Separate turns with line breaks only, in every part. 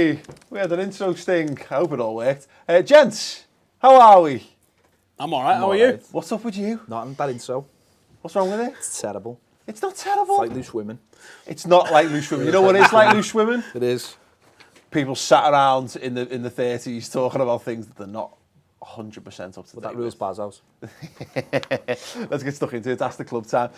Hey, we had an intro sting. I hope it all worked. Gents, how are we?
I'm alright, how are you?
What's up with you?
Not that intro.
What's wrong with it?
It's terrible.
It's not terrible.
It's like loose women.
It's not like loose women. You know what it's like loose women?
It is.
People sat around in the 30s talking about things that they're not 100% up to date.
That rules Bar's house.
Let's get stuck into it. That's the club time.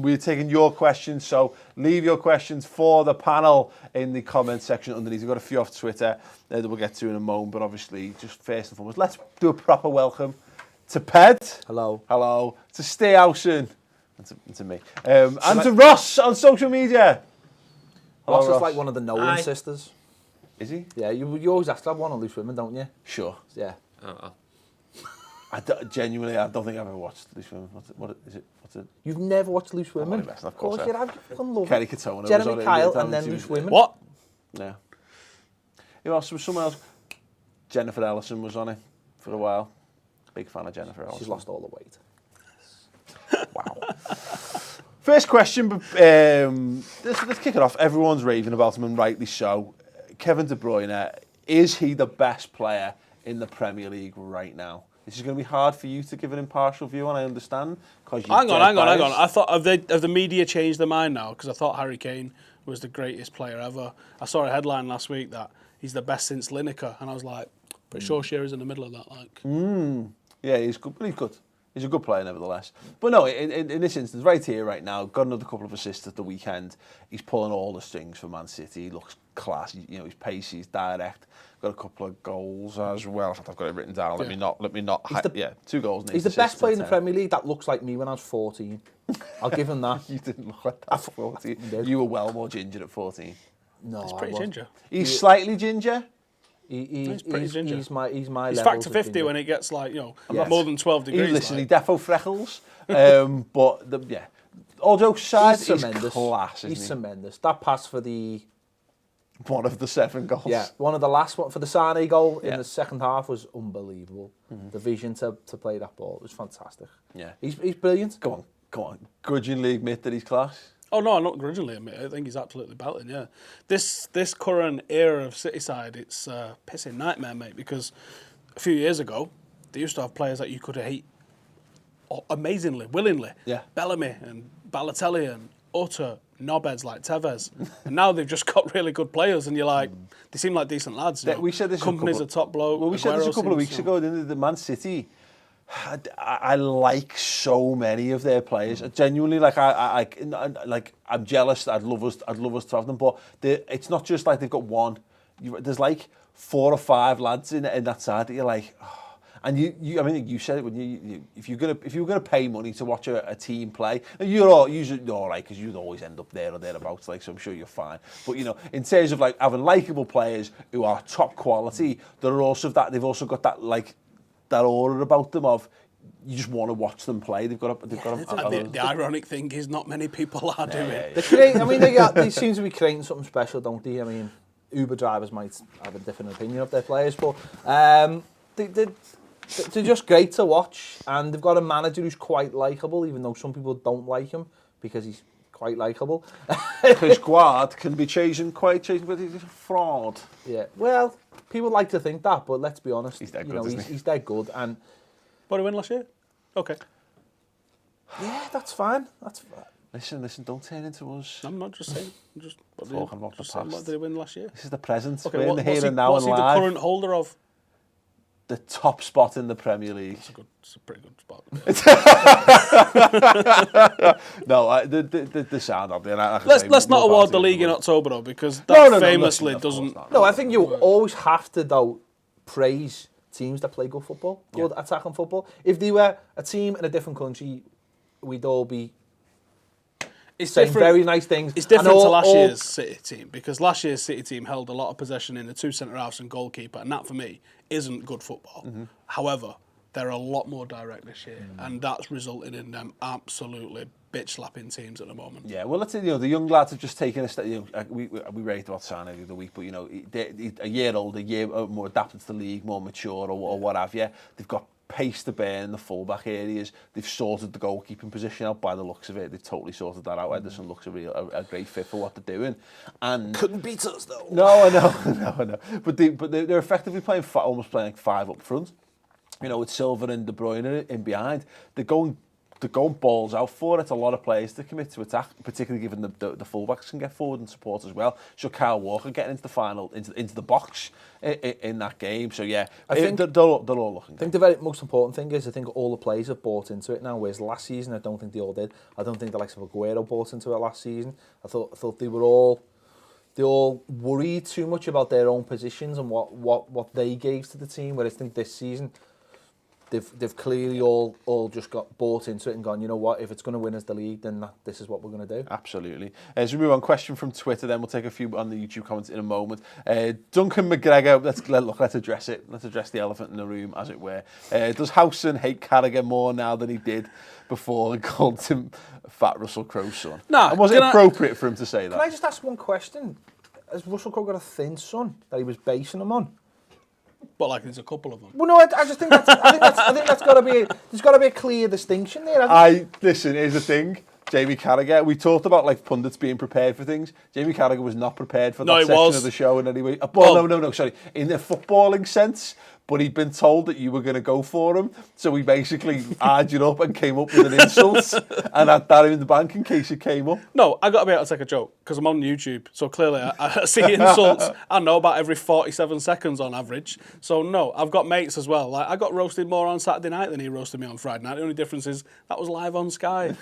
We're taking your questions, so leave your questions for the panel in the comment section underneath. We've got a few off Twitter that we'll get to in a moment, but obviously, just first and foremost, let's do a proper welcome to Ped.
Hello.
Hello. To Stayhausen. And to me. And to Ross on social media. Hello,
Ross is like one of the Nolan sisters.
Is he?
Yeah, you always have to have one on loose women, don't you?
Sure.
Yeah.
Genuinely, I don't think I've ever watched Loose Women. What is it? What's it?
You've never watched Loose Women?
Of course
you have. You fucking love
Kerry
it.
Katona
Jeremy
was on
Kyle
it.
and then Loose Women.
What?
Yeah. Who else? There was someone else. Jennifer Ellison was on it for a while. Big fan of Jennifer Ellison.
She's lost all the weight.
Wow. First question, but let's kick it off. Everyone's raving about him, and rightly so. Kevin De Bruyne, is he the best player in the Premier League right now? This is going to be hard for you to give an impartial view, and I understand.
Hang on. I thought, have the media changed their mind now? Because I thought Harry Kane was the greatest player ever. I saw a headline last week that he's the best since Lineker, and I was like, pretty sure Shearer's in the middle of that. Like,
Yeah, he's good, but he's good. He's a good player, nevertheless. But no, in this instance, right here, right now, got another couple of assists at the weekend. He's pulling all the strings for Man City. He looks class. He's pacey, he's direct. Got a couple of goals as well. In fact, I've got it written down. Let me not. 2 goals. And
He's the best player in the Premier League that looks like me when I was 14. I'll give him that.
You didn't look like that at 14. You were well more ginger at 14.
No,
he's pretty ginger.
He's slightly ginger.
He's pretty ginger.
He's my
He's
level
factor
of
50
ginger.
when it gets like, more than 12 degrees.
Listen, he defo freckles. But all jokes aside, he's class.
He's tremendous. That pass for the
one of the 7 goals.
Yeah, one of the last one for the Sané goal in the second half was unbelievable. The vision to play that ball was fantastic.
Yeah,
he's brilliant.
Go on. Grudgingly admit that he's class.
Oh no, I'm not grudgingly admit it. I think he's absolutely belting. Yeah, this current era of Cityside, it's a pissing nightmare, mate. Because a few years ago, they used to have players that you could hate amazingly, willingly.
Yeah,
Bellamy and Balotelli and utter knobheads like Tevez. And now they've just got really good players, and you're like, they seem like decent lads.
We said this.
Company's a top bloke.
Well, we said this a couple of weeks ago. The Man City. I like so many of their players. Genuinely, I'm jealous. I'd love us to have them, but it's not just like they've got one. There's like 4 or 5 lads in that side that you're like, oh. And I mean, you said it when if you were gonna pay money to watch a team play, you're usually all right because you'd always end up there or thereabouts. Like, so I'm sure you're fine. But in terms of like having likable players who are top quality, they've also got that aura about them of you just want to watch them play.
The ironic thing is not many people are doing it.
They seem to be creating something special, don't they? I mean, Uber drivers might have a different opinion of their players, but they're just great to watch, and they've got a manager who's quite likeable, even though some people don't like him because he's quite likeable.
His squad can be chasing, but he's a fraud.
Yeah, well, people like to think that, but let's be honest.
He's that good, isn't he?
He's that good, and
what did he win last year? Okay.
Yeah, that's fine.
Listen, don't turn into us.
I'm not just saying. I'm just
talking about the past.
What did he win last year?
This is the present.
Okay,
we're in the here and now
what's
and
he
live.
the current holder of?
The top spot in the Premier League.
It's a pretty good spot.
No, the sound of it.
Let's not award the league in October though, because that famously doesn't.
No, I think you always have to though praise teams that play good football, good attacking football. If they were a team in a different country, we'd all be saying very nice things.
It's different to last year's City team, because last year's City team held a lot of possession in the 2 centre-halves and goalkeeper, and that for me isn't good football. However, they're a lot more direct this year, and that's resulted in them absolutely bitch-slapping teams at the moment.
Yeah, well, let's say, the young lads have just taken a step. We raved about Sané the other week, but a year older, a year more adapted to the league, more mature, or what have you. They've got pace to burn in the full-back areas. They've sorted the goalkeeping position out by the looks of it. They've totally sorted that out. Ederson looks a great fit for what they're doing. And
couldn't beat us though.
No, I know. But they're effectively almost playing like 5 up front. You know, with Silva and De Bruyne in behind, they're going balls out for it. A lot of players to commit to attack, particularly given the fullbacks can get forward and support as well. So Kyle Walker getting into the final, into the box in that game. So yeah, I think they're all looking.
I think the very most important thing is I think all the players have bought into it now. Whereas last season, I don't think they all did. I don't think the likes of Aguero bought into it last season. I thought they all worried too much about their own positions and what they gave to the team. Whereas I think this season, they've clearly all just got bought into it and gone, you know what, if it's going to win us the league, then this is what we're going to do.
Absolutely. As we move on, question from Twitter, then we'll take a few on the YouTube comments in a moment. Duncan McGregor, let's address it. Let's address the elephant in the room, as it were. Does Howson hate Carragher more now than he did before and called him Fat Russell Crowe's son?
No.
And was it appropriate for him to say that?
Can I just ask one question? Has Russell Crowe got a thin son that he was basing him on?
But like there's a couple of them.
Well, no, I just think I think that's got to be. There's got to be a clear distinction there.
Listen. Here's the thing. Jamie Carragher. We talked about like pundits being prepared for things. Jamie Carragher was not prepared for that section of the show in any way. No. Sorry, in the footballing sense. But he'd been told that you were going to go for him, so he basically argued up and came up with an insult, and had that in the bank in case it came up.
No, I got to be able to take a joke because I'm on YouTube, so clearly I see insults. I know about every 47 seconds on average. So no, I've got mates as well. Like I got roasted more on Saturday night than he roasted me on Friday night. The only difference is that was live on Sky.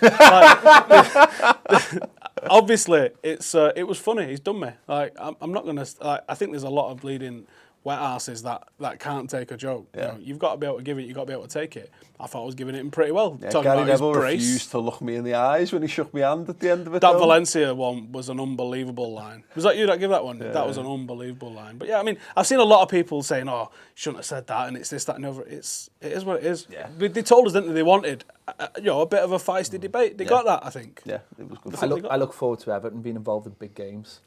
Obviously, it was funny. He's done me. Like I'm not gonna. I think there's a lot of bleeding wet asses that can't take a joke.
Yeah.
You know, you've got to be able to give it. You've got to be able to take it. I thought I was giving it him pretty well.
Yeah,
Talking
Gary
about his
Neville
brace.
refused to look me in the eyes when he shook my hand at the end of it.
That Valencia one was an unbelievable line. Was that you that gave that one?
Yeah.
That was an unbelievable line. But yeah, I mean, I've seen a lot of people saying, "Oh, you shouldn't have said that," and it's this, that, and the other. It is what it is.
Yeah.
They told us, didn't they? They wanted, a bit of a feisty debate. They got that, I think.
Yeah, it was good.
I look forward to Everton being involved in big games,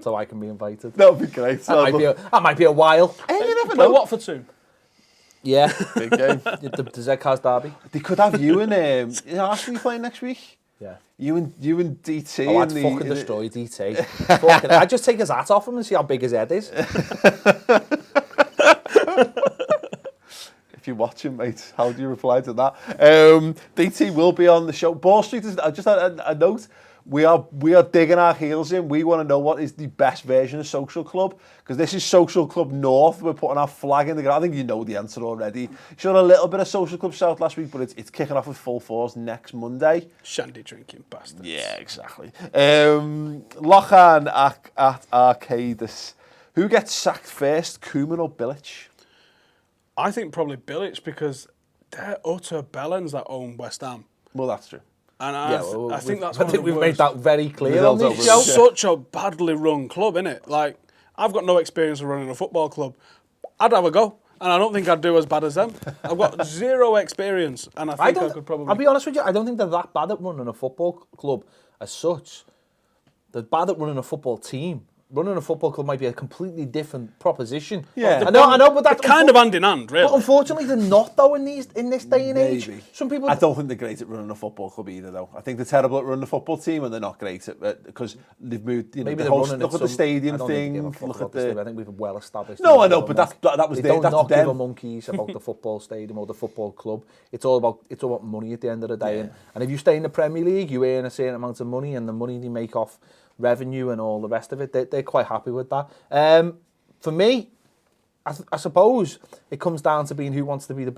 so I can be invited.
That would be great.
That might be a while.
You never
Play
know.
Watford too.
Yeah.
Big game.
the Zcars derby.
They could have you and Arsenal playing next week.
Yeah.
You and DT.
Oh, I'd fucking destroy DT. I'd just take his hat off him and see how big his head is.
If you're watching, mate, how do you reply to that? DT will be on the show. Ball Street is. I just had a note. We are digging our heels in. We want to know what is the best version of Social Club, because this is Social Club North. We're putting our flag in the ground. I think you know the answer already. Showed a little bit of Social Club South last week, but it's kicking off with full force next Monday.
Shandy drinking bastards.
Yeah, exactly. Lochan at Arcadis. Who gets sacked first, Koeman or Bilic?
I think probably Bilic, because they're utter bellends that own West Ham.
Well, that's true.
And I think that's
I
one
think
of the
we've made
worst.
that very clear on this
It's
show.
such a badly run club, innit? Like, I've got no experience of running a football club. I'd have a go, and I don't think I'd do as bad as them. I've got zero experience, and I think I could probably...
I'll be honest with you, I don't think they're that bad at running a football club as such. They're bad at running a football team. Running a football club might be a completely different proposition.
Yeah.
I know, but that's
kind of hand in hand, really.
But unfortunately, they're not though in this day and age.
Maybe.
Some people.
I don't think they're great at running a football club either, though. I think they're terrible at running a football team, and they're not great at because they've moved. You know,
Maybe
the
they're
host,
running
look at the stadium thing. Look at the.
I think we've well established.
No, I know, but that was
they
there.
don't
That's
not give a
them.
monkeys about the football stadium or the football club. It's all about money at the end of the day. Yeah. And if you stay in the Premier League, you earn a certain amount of money, and the money they make off revenue and all the rest of it, they're quite happy with that. For me, I suppose it comes down to being who wants to be the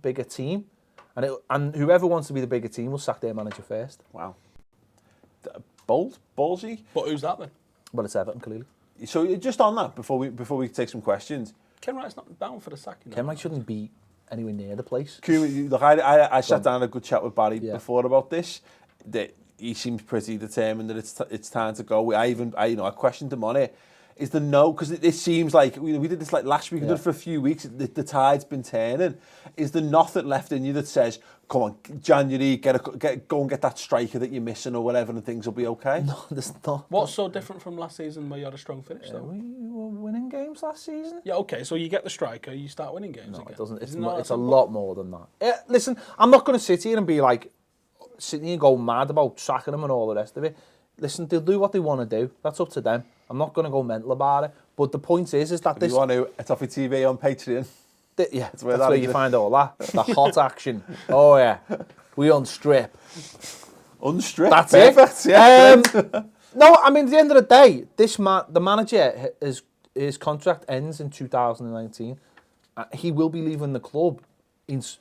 bigger team, and whoever wants to be the bigger team will sack their manager first.
Wow, ballsy.
But who's that then?
Well, it's Everton clearly.
So just on that, before we take some questions,
Ken Wright's not bound for the sacking.
Ken Wright shouldn't be anywhere near the place.
Look, I sat down and had a good chat with Barry before about this. That he seems pretty determined that it's time to go. I questioned him on it. Is the no, because it seems like we did this like last week. We did it for a few weeks. The tide's been turning. Is there nothing left in you that says, "Come on, January, go and get that striker that you're missing or whatever, and things will be okay"?
No, there's not.
What's so different from last season where you had a strong finish? Though?
We were winning games. games last season.
Yeah, okay, so you get the striker, you start winning games
No,
again.
it doesn't. It's,
Isn't that
it's a
simple?
lot more than that. Listen, I'm not going to sit here and be like, sitting here and go mad about sacking them and all the rest of it. Listen, they'll do what they want to do. That's up to them. I'm not going to go mental about it. But the point is that
If
this...
you want to, it's off your TV on Patreon.
Yeah,
that's
where you find all that. The hot action. Oh, yeah. We unstrip.
Unstrip?
That's
perfect.
it.
Yeah.
No, I mean, at the end of the day, the manager, his contract ends in 2019. He will be leaving the club in the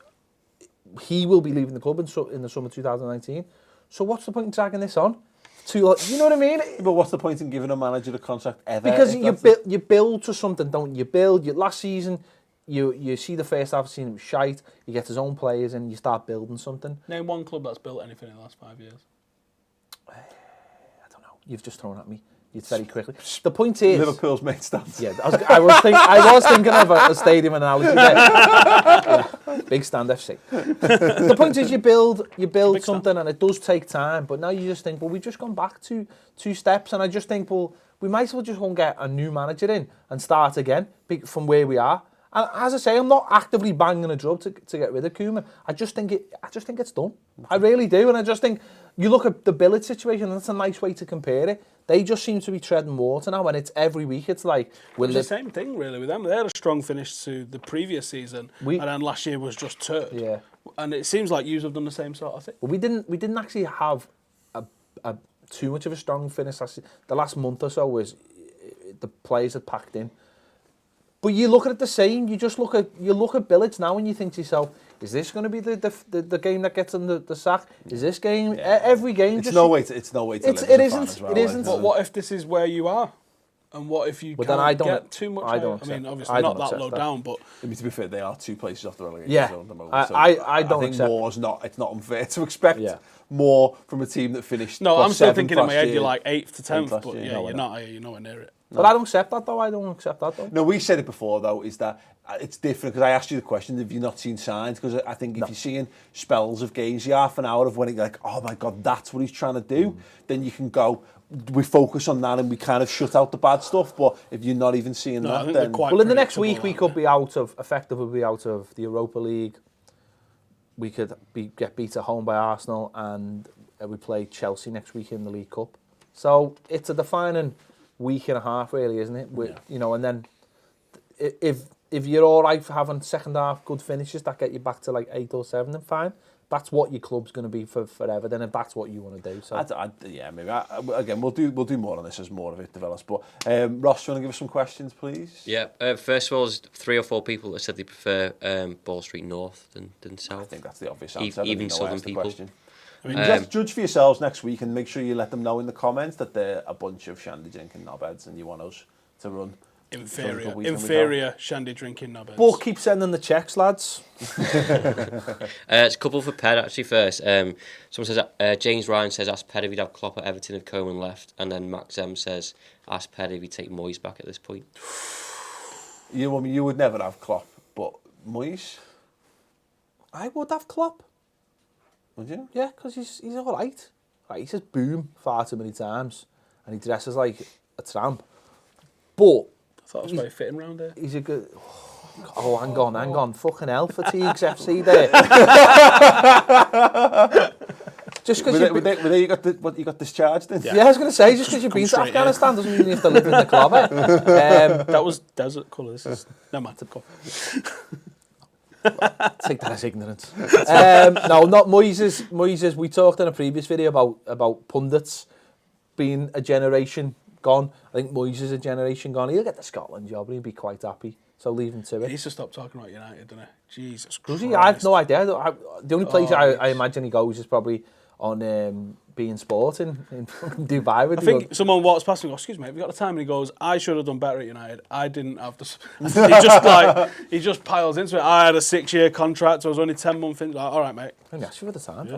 summer 2019. So what's the point in dragging this on? You know what I mean?
But what's the point in giving a manager a contract ever?
Because you build to something, don't you? Last season, you see the first half of the season, it was shite. You get his own players and you start building something.
Name one club that's built anything in the last 5 years.
I don't know. You've just thrown at me. It's very quickly. The point is...
Liverpool's main stand.
Yeah, I was thinking of a stadium analogy there. Yeah, big stand FC. The point is you build something and it does take time, but now you just think, well, we've just gone back two steps, and I just think, well, we might as well just go and get a new manager in and start again from where we are. And as I say, I'm not actively banging a drum to get rid of Koeman. I just think it's done. I really do, and I just think you look at the Billet situation, and that's a nice way to compare it. They just seem to be treading water now, and it's every week. It's like...
It's the same thing, really, with them. They had a strong finish to the previous season, and then last year was just turd.
Yeah.
And it seems like you have done the same sort of thing.
Well, we didn't actually have a too much of a strong finish last season. The last month or so was the players had packed in. But you look at it the same. You look at Billets now, and you think to yourself, is this going to be the game that gets in the sack? Is this game every game?
It's no way to
it isn't.
But what if this is where you are? And what if you can't get too much? I mean, obviously not that low down, but
I mean, to be fair, they are 2 places off the relegation zone at the moment.
I don't
think
accept.
more's not. It's not unfair to expect more from a team that finished.
No, I'm still thinking in my head
year,
you're like 8th to 10th, but
year.
yeah, you're nowhere near it.
But I don't accept that though.
No, we said it before though, is that it's different, because I asked you the question, have you not seen signs? Because I think if you're seeing spells of games, half an hour of when you're like, oh my God, that's what he's trying to do, then you can go, we focus on that and we kind of shut out the bad stuff. But if you're not even seeing that, then...
Well, in the next week, we could be effectively out of the Europa League. We could get beat at home by Arsenal, and we play Chelsea next week in the League Cup. So it's a defining week and a half, really, isn't it? You know, and then if you're all right for having second half good finishes that get you back to like 8 or 7, then fine. That's what your club's going to be for forever. Then if that's what you want to do, so
yeah, maybe. Again, we'll do more on this as more of it develops. But Ross, do you want to give us some questions, please?
Yeah. First of all, there's 3 or 4 people that said they prefer Ball Street North than South.
I think that's the obvious answer.
Even Southern people.
I mean, judge for yourselves next week and make sure you let them know in the comments that they're a bunch of shandy drinking knobheads and you want us to run
inferior shandy drinking knobheads.
But keep sending the checks, lads.
It's a couple for Ped actually first. Someone says James Ryan says ask Ped if he'd have Klopp at Everton if Koeman left, and then Max M says ask Ped if he'd take Moyes back at this point.
You would never have Klopp, but Moyes,
I would have Klopp.
Would you?
Yeah, because he's all right. He says boom far too many times, and he dresses like a tramp. But
I thought it was very fitting round there.
He's a good... Oh, hang on. Fucking hell, Fatigues FC there. Just because
you got discharged then?
Yeah, I was going to say, just because you've been to Afghanistan doesn't mean you have to live in the club.
That was desert colour. This is... No matter.
Take that as ignorance. No, not Moyes. We talked in a previous video about pundits being a generation gone. I think Moyes is a generation gone. He'll get the Scotland job and he'll be quite happy. So leave him to it.
He needs to stop talking about United, doesn't he? Jesus Christ.
Does he? I have no idea. The only place I imagine he goes is probably on being sport in Dubai.
I think someone walks past him and goes, excuse me, have you got the time? And he goes, I should have done better at United. I didn't have the... he just piles into it. I had a 6-year contract. I was only 10 months in. Like, all right, mate.
I think that's for the time,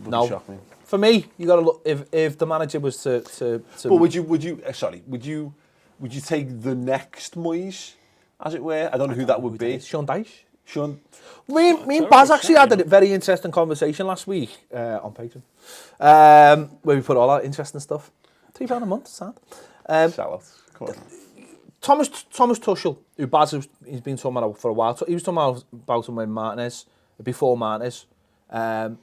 No. Shock me.
For me, you got to look, if the manager was to
But would you take the next Moyes, as it were? I don't know who that would be.
Sean Dyche.
Me
and Baz actually had a very interesting conversation last week on Patreon, where we put all our interesting stuff. £3 a month, sad.
Come on.
Thomas Tuchel, who Baz he's been talking about for a while. He was talking about him when before Martinez. But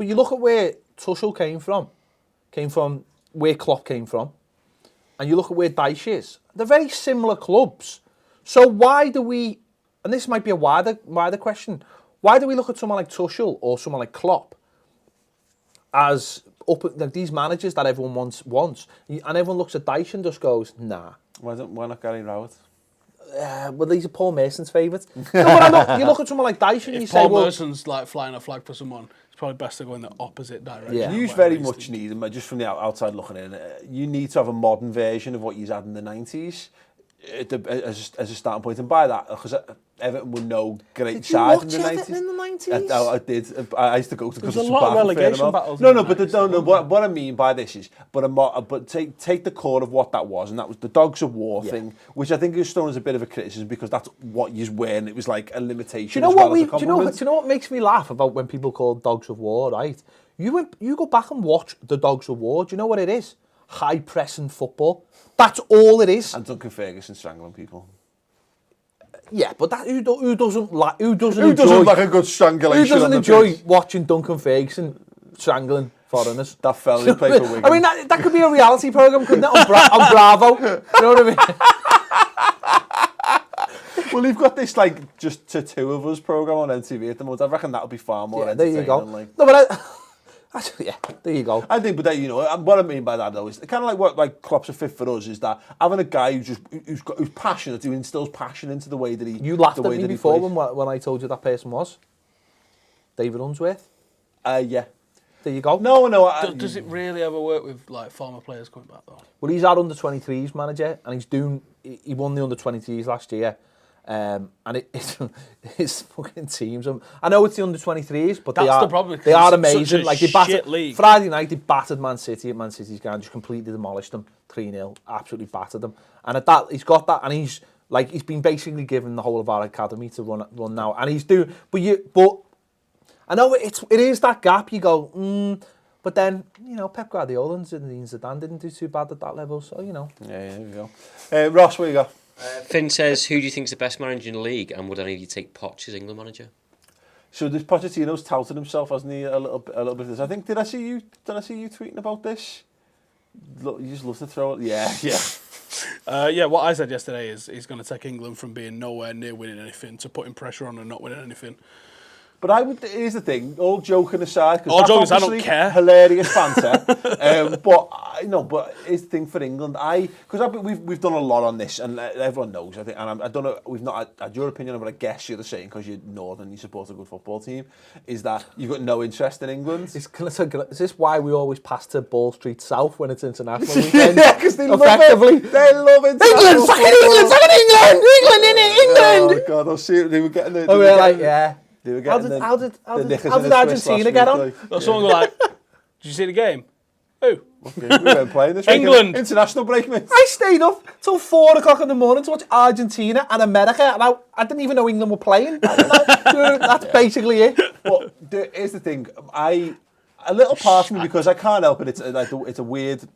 you look at where Tuchel came from where Klopp came from, and you look at where Dyche is. They're very similar clubs. So why do we, and this might be a wider question, why do we look at someone like Tuchel or someone like Klopp as like these managers that everyone wants, and everyone looks at Dyche and just goes, nah.
Why not Gary Rowett?
Well, these are Paul Merson's favourites. No, but you look at someone like Dyche and you say,
Paul Merson's like flying a flag for someone, it's probably best to go in the opposite direction.
Yeah.
You very much need, just from the outside looking in, you need to have a modern version of what you had in the 90s as a starting point. And by that, because Everton were no great side in the 90s.
In the 90s?
I did. I used to go to
There's a lot of relegation battles.
What I mean by this is, but take the core of what that was, and that was the Dogs of War thing, which I think is thrown as a bit of a criticism because that's what you were, and it was like a limitation.
Do you know what makes me laugh about when people call Dogs of War, right? You go back and watch the Dogs of War. Do you know what it is? High pressing football. That's all it is.
And Duncan Ferguson strangling people.
Yeah, but that who doesn't like a
good strangulation?
Who doesn't enjoy watching Duncan Ferguson strangling foreigners?
That fella who played for Wigan.
I mean, that could be a reality program, couldn't it? On Bravo. You know what I mean?
Well, you've got this like just to two of us program on NTV at the moment. I reckon that'll be far more entertaining.
There you go.
Like.
No, but yeah, there you go.
I think, but what I mean by that though is kind of like what like Klopp's a fit for us is that having a guy who's passionate, who instills passion into the way that he.
You laughed at me before when I told you that person was David Unsworth.
Yeah.
There you go.
No.
Does it really ever work with like former players coming back though?
Well, he's our under-23s manager, and he won the under-23s last year. And it's fucking teams. I know it's the under-23s, but
that's the problem.
They are amazing.
Like they
battered
league.
Friday night. They battered Man City at Man City's ground, just completely demolished them 3-0. Absolutely battered them. And at that, he's got that, and he's been basically given the whole of our academy to run now, and he's doing. But I know it is that gap. You go, but then Pep Guardiola and Zidane didn't do too bad at that level, so
Yeah, there you go. Ross, where you go?
Finn says, who do you think is the best manager in the league, and would any of you take Poch as England manager?
So this Pochettino's touted himself, hasn't he, a little bit of this. I think, did I see you tweeting about this? Look, you just love to throw it. Yeah.
What I said yesterday is he's going to take England from being nowhere near winning anything to putting pressure on and not winning anything.
But here's the thing, all joking aside,
I don't care.
Hilarious banter. But here's the thing for England. Because we've done a lot on this, and everyone knows. I think, and I don't know. We've not had your opinion, but I guess you're the same because you're Northern. You support a good football team. Is that you've got no interest in England?
Is this why we always pass to Ball Street South when it's international weekend?
Yeah, because they love it. They love it.
England, fucking England, England.
Oh God, I'll see. They were getting the.
Oh, we're like, yeah.
How
did Argentina get on?
Someone go like, did you see the game? Who?
Okay, we weren't playing this
England.
International break, mate.
I stayed up till 4 o'clock in the morning to watch Argentina and America, and I didn't even know England were playing. That's basically it.
But here's the thing. A little part of me, because I can't help it, it's a weird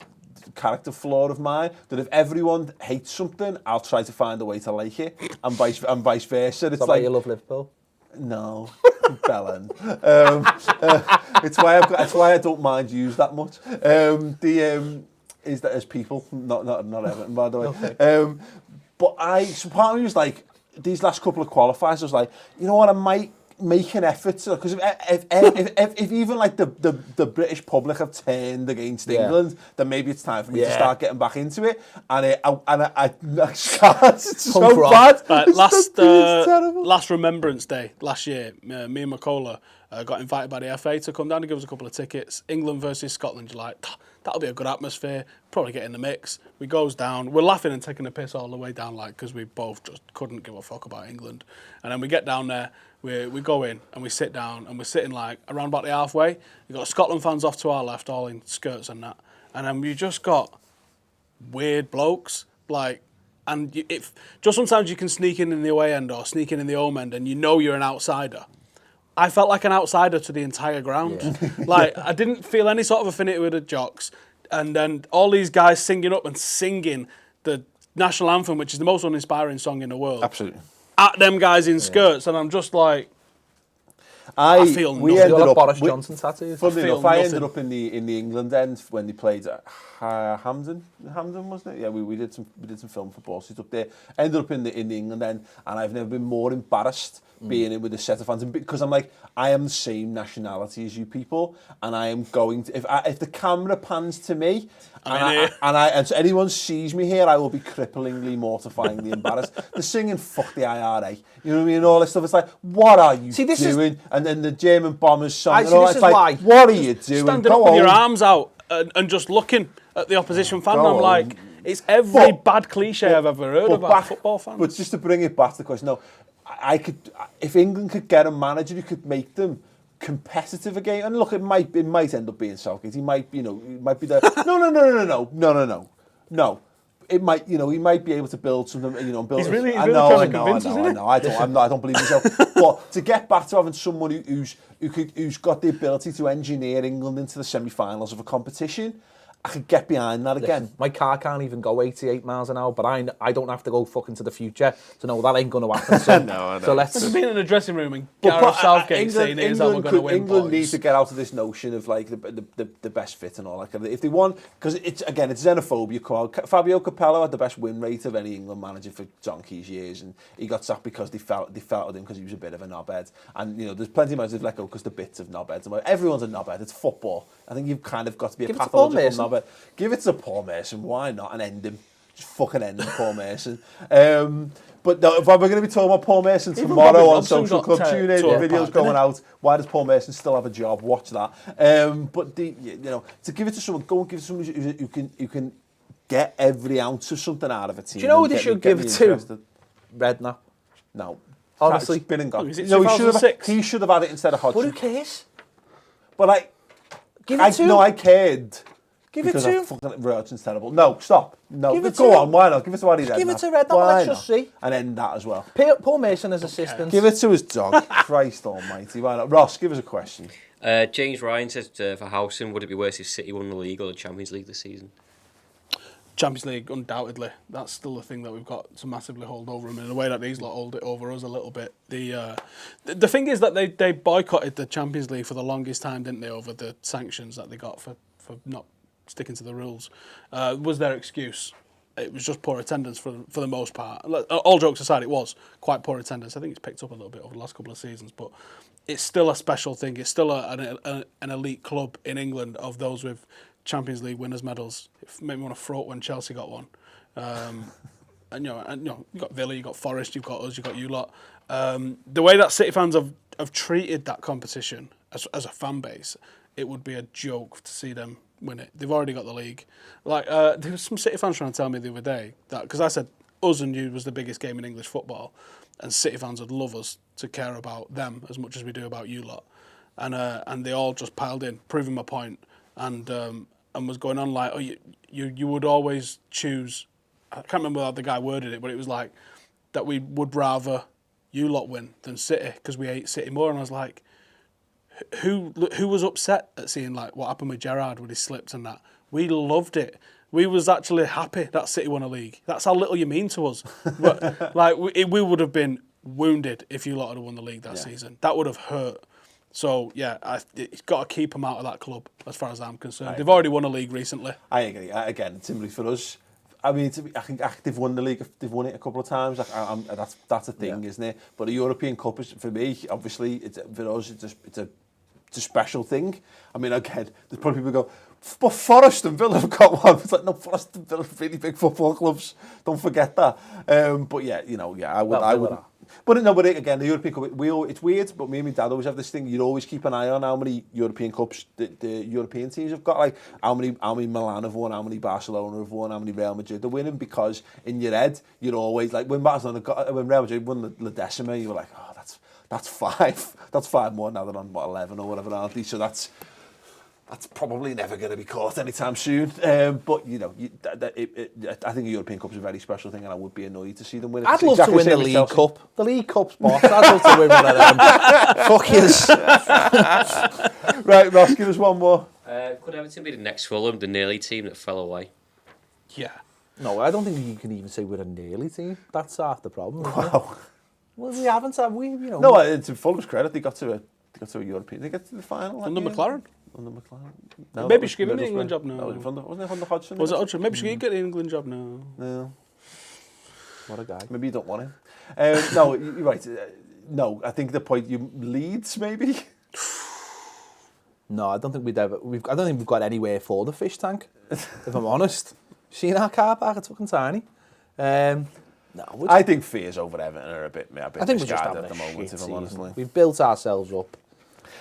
character flaw of mine, that if everyone hates something, I'll try to find a way to like it, and vice versa. It's
like you love Liverpool.
No, Bellend. It's why I don't mind use that much. Is that as people, not Everton, by the way. Okay. So part of me was like, these last couple of qualifiers, I was like, you know what, I might make an effort to, because if even like the British public have turned against England, then maybe it's time for me to start getting back into it. And I can't. It's so bad.
Last Remembrance Day last year, me and McCullough got invited by the FA to come down and give us a couple of tickets. England versus Scotland. You're like, that'll be a good atmosphere. Probably get in the mix. We goes down. We're laughing and taking a piss all the way down, like, because we both just couldn't give a fuck about England. And then we get down there. We go in and we sit down, and we're sitting like around about the halfway. You've got Scotland fans off to our left, all in skirts and that. And then you just got weird blokes, like, and just sometimes you can sneak in the away end or sneak in the home end, and you know you're an outsider. I felt like an outsider to the entire ground. Yeah. Like, I didn't feel any sort of affinity with the jocks. And then all these guys singing up and singing the national anthem, which is the most uninspiring song in the world,
Absolutely.
at them guys in skirts, and I'm just like, I feel
we
nothing.
ended up
Boris Johnson tattoos.
Funnily
feel
enough, I
nothing.
ended up in the England end when they played at Hampden, wasn't it? Yeah, we did some film for Bosses up there. Ended up in the England end, and I've never been more embarrassed being in with a set of fans, and because I'm like, I am the same nationality as you people, and I am going to, if the camera pans to me, and so anyone sees me here, I will be cripplingly, mortifyingly embarrassed. They're singing "Fuck the IRA," you know what I mean, and all this stuff. It's like, what are you doing? And then the German bombers song, and all it's like, what are you doing?
Standing up with your arms out and just looking at the opposition fan, I'm like, it's every bad cliche I've ever heard about football fans.
But just to bring it back to the question, no, I could, if England could get a manager who could make them competitive again, and look, it might end up being Southgate. He might, he might be the no. It might, he might be able to build something, build.
He's really
I
trying to
know.
convince us, isn't he?
I don't believe myself. But to get back to having someone who's got the ability to engineer England into the semi-finals of a competition, I could get behind that again.
Listen, my car can't even go 88 miles an hour, but I don't have to go fucking to the future to know that ain't going to happen. So,
No.
So let's
Just being in a dressing room and Gareth Southgate saying, "Here's how we're going to win."
England needs to get out of this notion of like the best fit and all that. If they want, because it's xenophobia. Fabio Capello had the best win rate of any England manager for donkey's years, and he got sacked because they felt with him because he was a bit of a knobhead. And there's plenty of managers who've let go because they're bits of knobheads. Everyone's a knobhead. It's football. I think you've kind of got to be a pathological knobhead. Give it to Paul Mason, why not? And end him. Just fucking end him, Paul Mason. But no, if we're going to be talking about Paul Mason tomorrow on Social Club, tune in, videos going out. Why does Paul Mason still have a job? Watch that. But to give it to someone, go and give it to someone who can get every ounce of something out of a team.
Do you know who they should give it to? Redknapp.
No.
Honestly.
Been and gone.
Is it
No,
2006?
he should have had it instead of Hodgson.
But who cares?
But
Give it to him.
No, I cared.
Give it to him.
Fucking Rodson's terrible. No, stop. No,
Give it
go
to
on.
him.
Why not? Give it to Waddy then.
Give it to Redknapp. Let's just see.
And end that as well.
Paul Mason as assistant.
Give it to his dog. Christ almighty. Why not? Ross, give us a question.
James Ryan says for Howson, would it be worse if City won the league or the Champions League this season?
Champions League, undoubtedly. That's still a thing that we've got to massively hold over them in a way that these lot hold it over us a little bit. The thing is that they boycotted the Champions League for the longest time, didn't they, over the sanctions that they got for not sticking to the rules. Was their excuse. It was just poor attendance for the most part. All jokes aside, it was quite poor attendance. I think it's picked up a little bit over the last couple of seasons, but it's still a special thing. It's still an elite club in England of those with Champions League winners' medals. It made me want to throat when Chelsea got one. And you got Villa, you got Forest, you've got us, you've got you lot. The way that City fans have treated that competition as a fan base, it would be a joke to see them win it. They've already got the league. There was some City fans trying to tell me the other day that, because I said us and you was the biggest game in English football, and City fans would love us to care about them as much as we do about you lot, and they all just piled in, proving my point, and was going on like, oh, you would always choose. I can't remember how the guy worded it, but it was like that we would rather you lot win than City because we hate City more. And I was like, who was upset at seeing like what happened with Gerrard with his slips and that? We loved it. We was actually happy that City won a league. That's how little you mean to us. But we would have been wounded if you lot had won the league that season. That would have hurt. So yeah, it's got to keep them out of that club as far as I'm concerned. They've already won a league recently.
I agree. Again, similarly for us. I mean, I think they've won the league. They've won it a couple of times. That's a thing, isn't it? But the European Cup is, for me, obviously, for us, it's a special thing. I mean, again, there's probably people who go, but Forest and Villa have got one. It's like, no, Forest and Villa are really big football clubs. Don't forget that. But yeah, I would. But again, the European Cup, it's weird, but me and my dad always have this thing. You always keep an eye on how many European Cups the European teams have got. Like how many Milan have won, how many Barcelona have won, how many Real Madrid are winning. Because in your head, you're always like when Real Madrid won La Decima, you were like, oh, that's five. That's five more now. They're on 11 or whatever, aren't they? So that's probably never going to be caught anytime soon. But, I think the European Cup is a very special thing, and I would be annoyed to see them win it.
I'd love to win the League Cup. The League Cup's boss. I'd love to win one of them. Fuck yes.
Right, Ross, give us one more.
Could Everton be the next Fulham, the nearly team that fell away?
Yeah.
No, I don't think you can even say we're a nearly team. That's half the problem. Isn't it?
Wow.
Well, we haven't, have we? You know.
No, to Fulham's credit, they got to a European. They get to the final.
Under McLaren.
Under McLaren. No,
Maybe she gave him the England job now.
No, wasn't it Hunter Hodgson?
Was it Hodgson? Maybe she could get the England job now.
No.
What a guy.
Maybe you don't want him. No, you're right. No, I think the point you Leeds maybe.
No, I don't think I don't think we've got anywhere for the fish tank. If I'm honest, seen our car park? It's fucking tiny. No,
I think Fears over Everton are a bit
I think we're just having
at the
a
moment.
shit
If I'm honestly,
season. We've built ourselves up.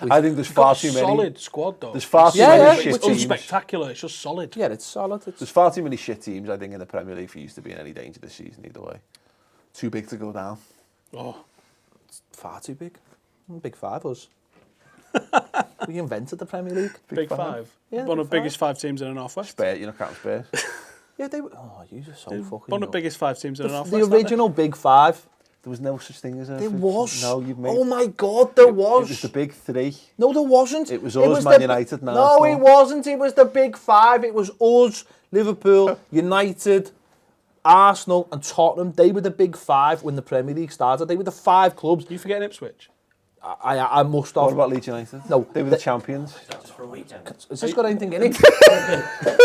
I think there's far too many.
Solid squad though.
There's far too
Yeah,
many
yeah,
shit
It's
teams.
unspectacular. It's just solid.
Yeah, it's solid.
There's far too many shit teams. I think in the Premier League for you to be in any danger this season either way. Too big to go down.
Oh,
Far too big. Big five, us. We invented the Premier League.
Big Five.
Yeah,
One of the
Big
biggest 5 teams in the Northwest.
Spurs, you're not counting Spurs.
Yeah, they were. Oh, you are so fucking.
One of the biggest 5 teams in the
The
Northwest.
original Big Five.
There was no such thing as a.
There was.
No, you've made.
Oh my God, there
It
was.
was the big three.
No, there wasn't.
It was us, Man United, and
No,
Arsenal.
it wasn't. It was the Big Five. It was us, Liverpool, United, Arsenal, and Tottenham. They were the Big Five when the Premier League started. They were the 5 clubs.
You forgetting Ipswich?
I must have.
What about Leeds United?
No,
They were the champions.
Has this got anything in it?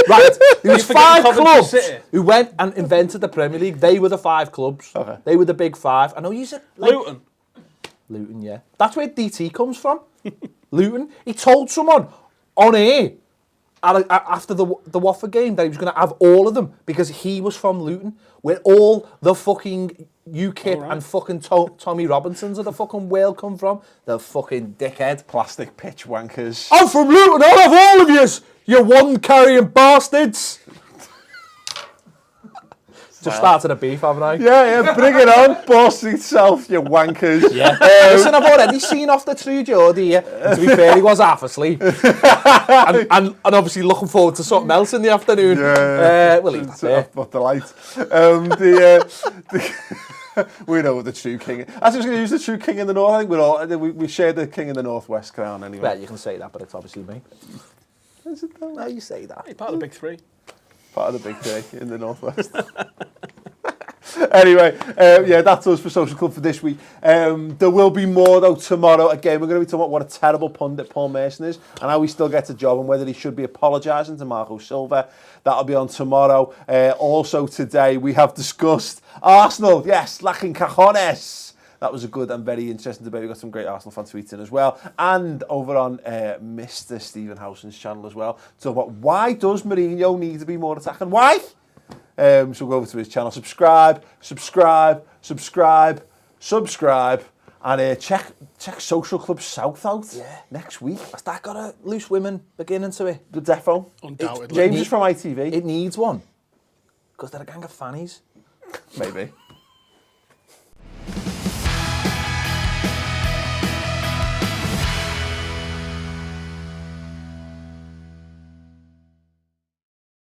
Right, there was
forgetting
5
Coventry
clubs
City?
who went and invented the Premier League. They were the 5 clubs.
Okay.
They were the Big Five. I know you said like,
Luton.
Luton, yeah. That's where DT comes from. Luton. He told someone on air after the Watford game that he was going to have all of them because he was from Luton, where all the fucking UKIP
All right.
and fucking Tommy Robinsons of the fucking world come from. The fucking dickhead.
Plastic pitch wankers.
I'm from Luton. I'll have all of yous, you one-carrying bastards. Just started a beef, haven't I?
Yeah, bring it on. Boss itself, you wankers.
Yeah. Listen, I've already seen off the true Geordie here. To be fair, he was half asleep. and obviously looking forward to something else in the afternoon.
Yeah.
We'll leave that there.
But the light. We know what the true king is. I was going to use the true king in the north. I think we share the king in the northwest crown anyway.
Well, you can say that, but it's obviously me.
Is it though?
No, you say that.
Hey, part of the big 3.
Part of the big three in the northwest. Anyway, yeah, that's us for Social Club for this week. There will be more though tomorrow. Again, we're going to be talking about what a terrible pundit Paul Merson is and how he still gets a job and whether he should be apologising to Marco Silva. That'll be on tomorrow. Also today we have discussed Arsenal. Yes, lacking cajones. That was a good and very interesting debate. We got some great Arsenal fan tweets in as well. And over on Mr. Stephen Howson's channel as well. Talk about why does Mourinho need to be more attacking? Why? So we'll go over to his channel. Subscribe. And check Social Club South out next week.
Has that got a loose women beginning to it?
The defo.
Undoubtedly.
James is from ITV.
It needs one. Because they're a gang of fannies.
Maybe.